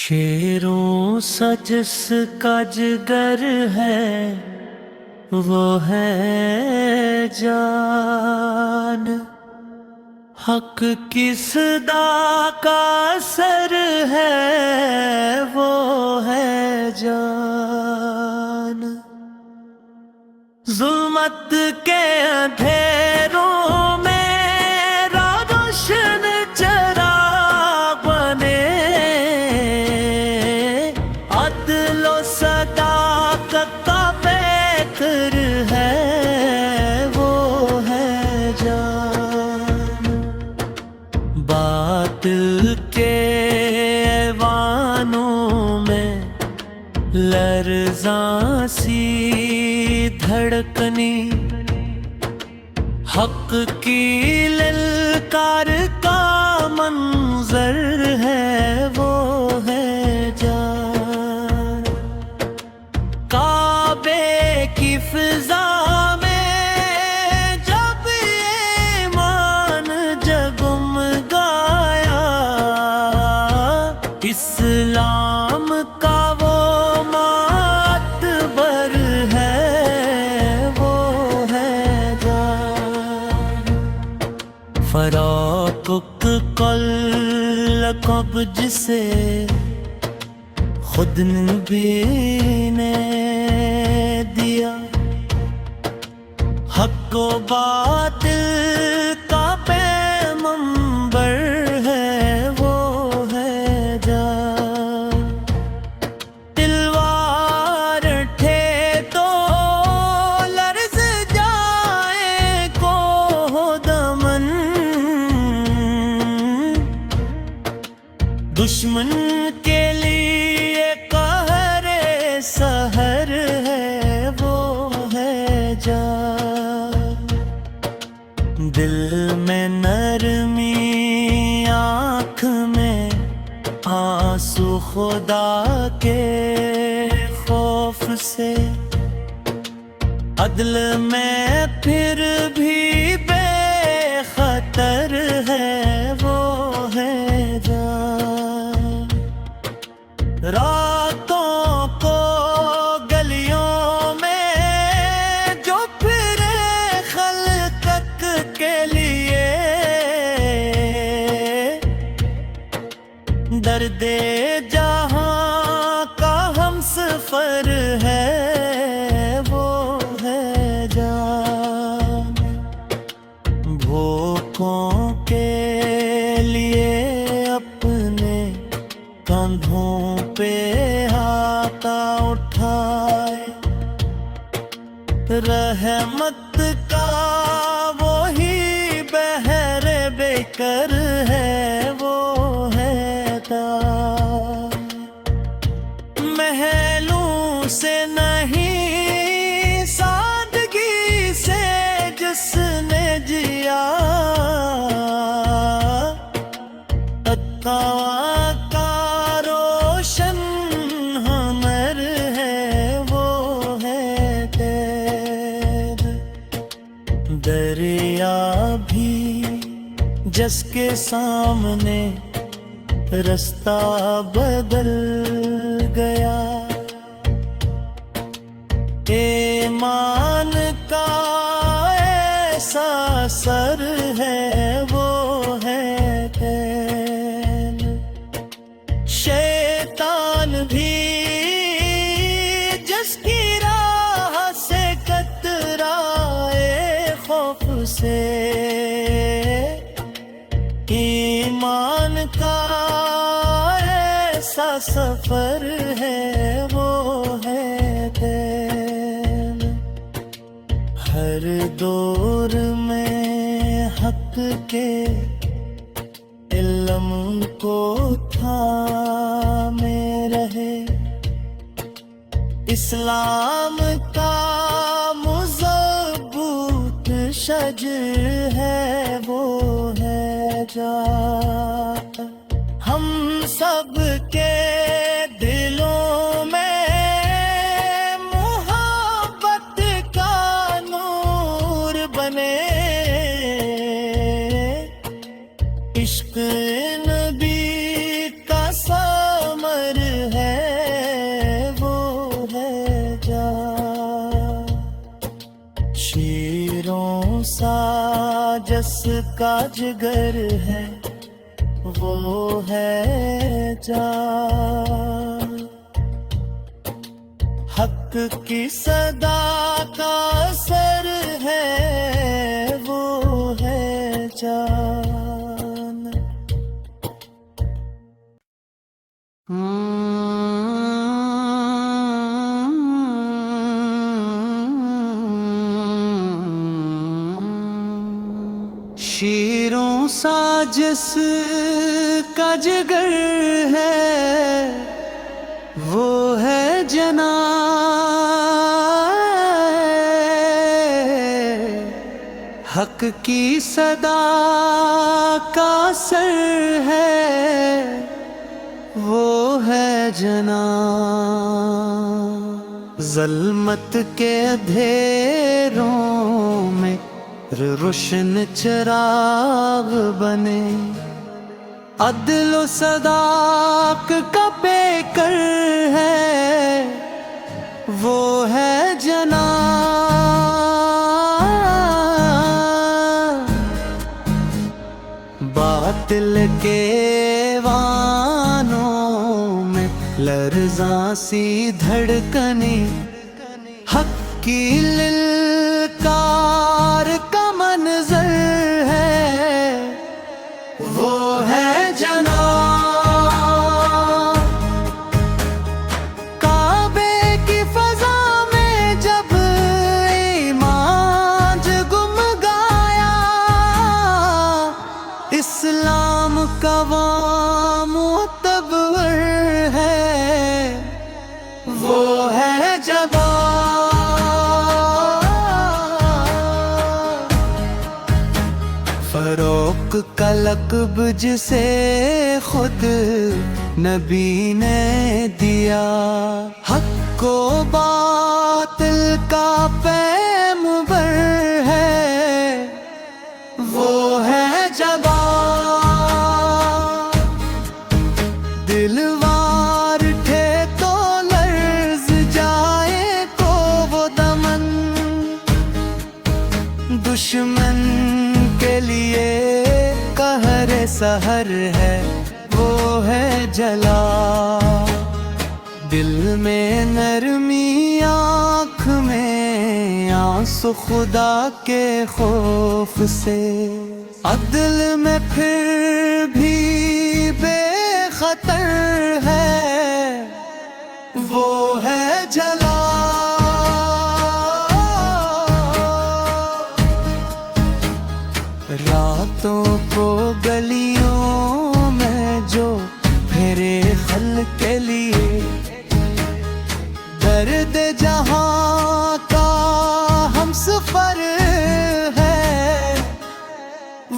शेरों सा जिसका जिगर है वो है जान। हक किस दा का सर है वो है जान। जुल्मत के अंधेरों में रोशन चिराग बने। अदलो सदाकत का बेहतर है वो है जान। बातिल के ऐवानों में लर्ज़ां सी धड़कनी। हक की ललकार का मंजर है वो है जान। काबे की फिजा में जब ईमान जगमगाया, इस्लाम का वो मातबर है वो है जान। फराकुक कल कब्ज से खुद नबी ने दिया। हक व बातिल का पैगंबर है वो है जान। तलवार उठे तो लर्ज़ जाए को दमन। दुश्मन के लिए कहरे सहर है वो है जान। दिल में नरमी आँख में आंसू खुदा के खौफ से। अदल में फिर भी बेखतर है वो है जान। रातों को गलियों में जो फिरे खलकत के लिए, दर्दे जहां का हम सफर है वो है जान। भूखों के लिए अपने कंधों पे हाथ उठाए। रहमत का वही बहर बेकर है वो है दान। महलों से नहीं सादगी से जिसने जिया, तक़वा का रोशन हुनर है वो है कैद। दरिया भी जिसके सामने रास्ता बदल गया। ईमान का ऐसा सर है वो है कैद। शैतान भी जिसकी राह से कतराए खौफ से। ईमान का ऐसा सफर है वो है कैद। हर दौर में हक के इल्म को थामे रहे। इस्लाम का मुज़ब्बूत शजर है वो है जान। हम सब के दिलों में मोहब्बत का नूर बने। इश्क नबी का समर का जिगर है वो है जान, हक की सदा का असर है वो है जान। शीरों सा जिसका जिगर है वो है जना, हक की सदा का सर है वो है जना। ज़ल्मत के अंधेरों में रोशन चिराग बने, अदल सदाक का पेकर है वो है जना। बातिल के वानों में लर्ज़ा सी धड़कने, हक की लिलकार का मंज़र है वो है जना। काबे की फ़ज़ा में जब ईमान गुम गाया, इस्लाम का मुतबर है वो है जबा। फरोक का लक़ब जिसे खुद नबी ने दिया, हक को बातिल का पैगंबर है वो है जबा। दिलवार थे तो लर्ज़ जाए को वो दमन, दुश्मन के लिए कहर सहर है वो है जला। दिल में नरमी आँख में आंसू खुदा के खौफ से, अदल में फिर भी बेखतर है वो है जला। रातों को गलियों में जो फेरे खल के लिए, दर्द जहां का हम सफर है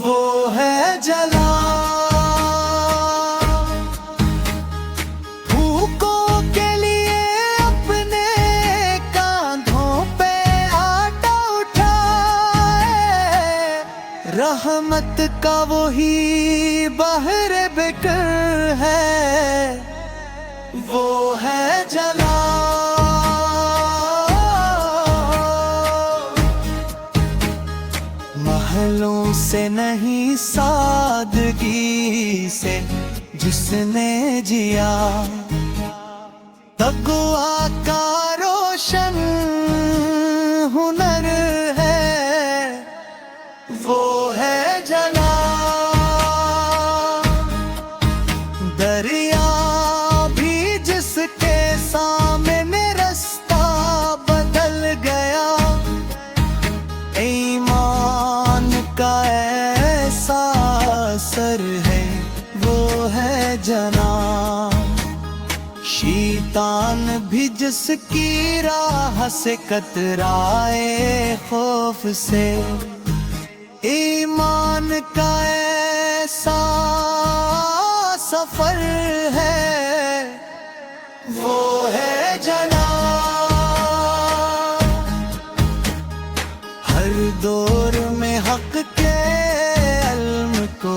वो है जला। भूखों के लिए अपने कांधों पे आटा उठाए, रहमत का वही बहर बिकर है वो है जला। महलों से नहीं सादगी से जिसने जिया, तक़वा का रोशन हुनर है वो है जना। दरिया भी जिसके सामने रास्ता बदल गया, ईमान का ऐसा असर है वो है जना। शैतान भी जिसकी राह से कतराए खौफ से, ईमान का ऐसा सफर है वो है जना। हर दौर में हक के इल्म को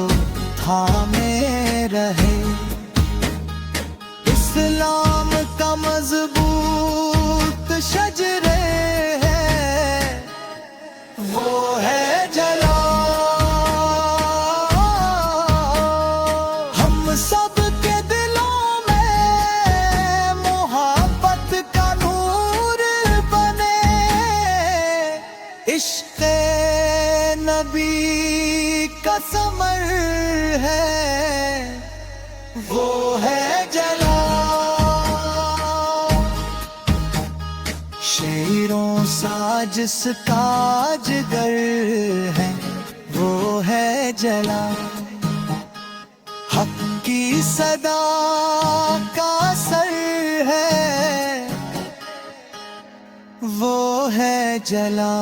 थामे रहे, इस्लाम का मजबूत शजरे है वो है जला। کا ثمر ہے، وہ ہے جلا۔ شیروں سا جس کا جگر ہے، وہ ہے جلا۔ حق کی صدا کا سر ہے، وہ ہے جلا۔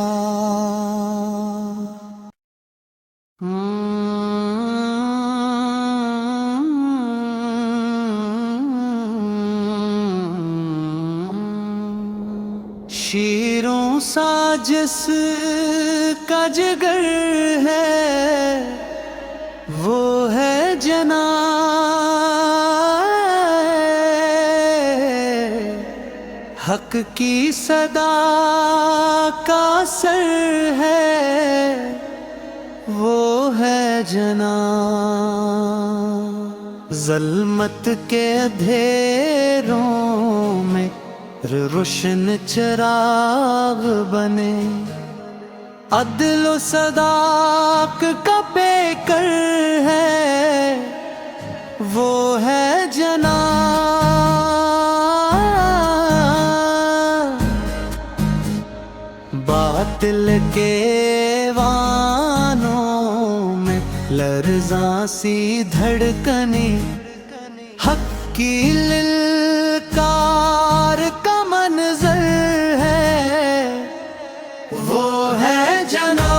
شیروں سا جس کا جگر ہے، وہ ہے جنا۔ حق کی صدا کا سر ہے، وہ ہے جنا۔ ظلمت کے اندھیروں میں روشن چراغ بنے، عدل و صداق کا پیکر ہے، وہ ہے جنا۔ باطل کے وانوں میں لرزاں سی دھڑکنیں، حق کی للکار کا منظر ہے، وہ ہے جنا۔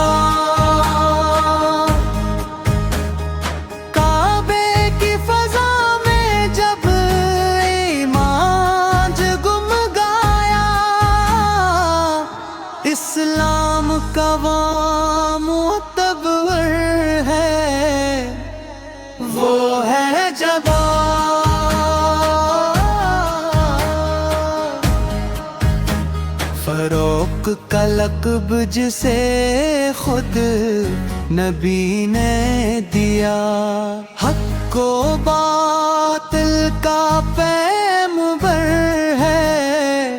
کعبے کی فضا میں جب ایمان جگم گایا، اسلام کا معتبر ہے، وہ ہے جبا۔ فاروق کا لقب جسے خود نبی نے دیا، حق و باطل کا پیمبر ہے،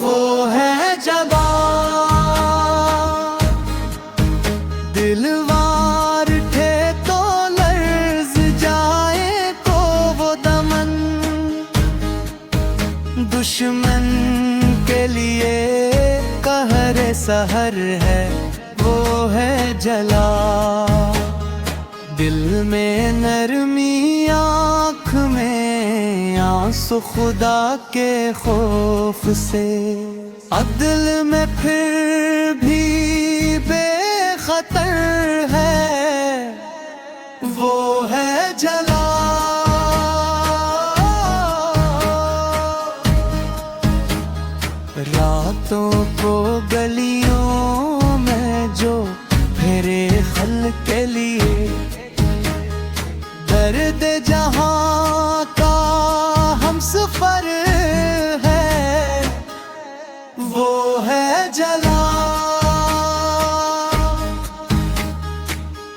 وہ ہے جبا۔ دلوار تھے تو لرز جائے کو وہ دمن، دشمن کے لیے قہر سحر ہے، وہ ہے جلا۔ دل میں نرمی، آنکھ میں آنسو خدا کے خوف سے، عدل میں پھر بھی بے خطر ہے، وہ ہے جلا۔ راتوں کو گلیوں میں جو پھرے خلق کے لیے، درد جہاں کا ہم سفر ہے، وہ ہے جلا۔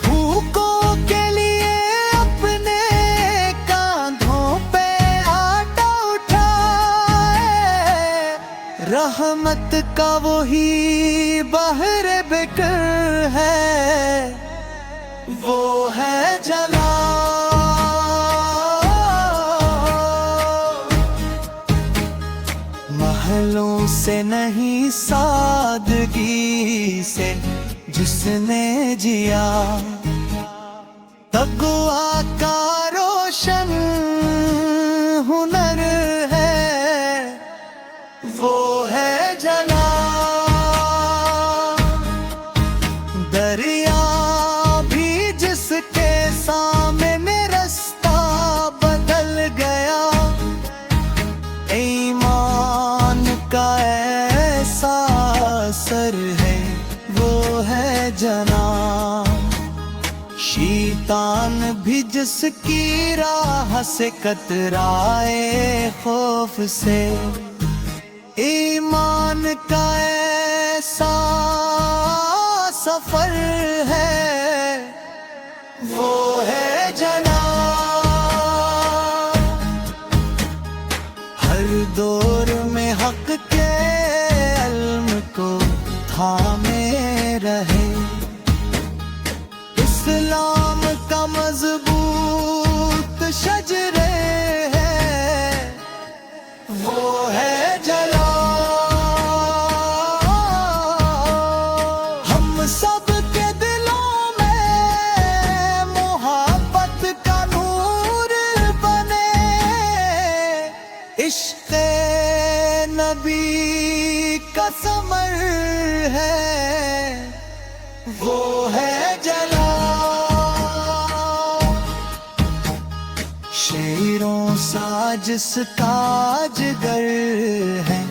بھوکوں کے لیے اپنے کاندھوں پہ آٹا اٹھائے، رحمت کا وہی بحر بکر ہے، وہ ہے جلا۔ محلوں سے نہیں سادگی سے جس نے جیا، تقویٰ کا روشن ہنر ہے، وہ ہے جلا۔ دریا بھی جس کے سامنے رستہ بدل گیا، ایمان کا ایسا اثر ہے، وہ ہے جنا۔ شیطان بھی جس کی راہ سے کترائے خوف سے، ایمان کا ایسا سفر ہے، وہ ہے جنا۔ ہر دور میں حق کے علم کو تھامے رہے، اسلام عشق نبی کا ثمر ہے، وہ ہے جلا۔ شیروں سا جس کا جگر ہے،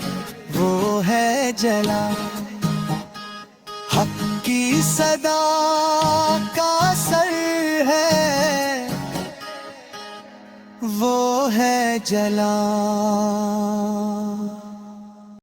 وہ ہے جلا۔ حق کی صدا کا سر ہے، وہ ہے جلا۔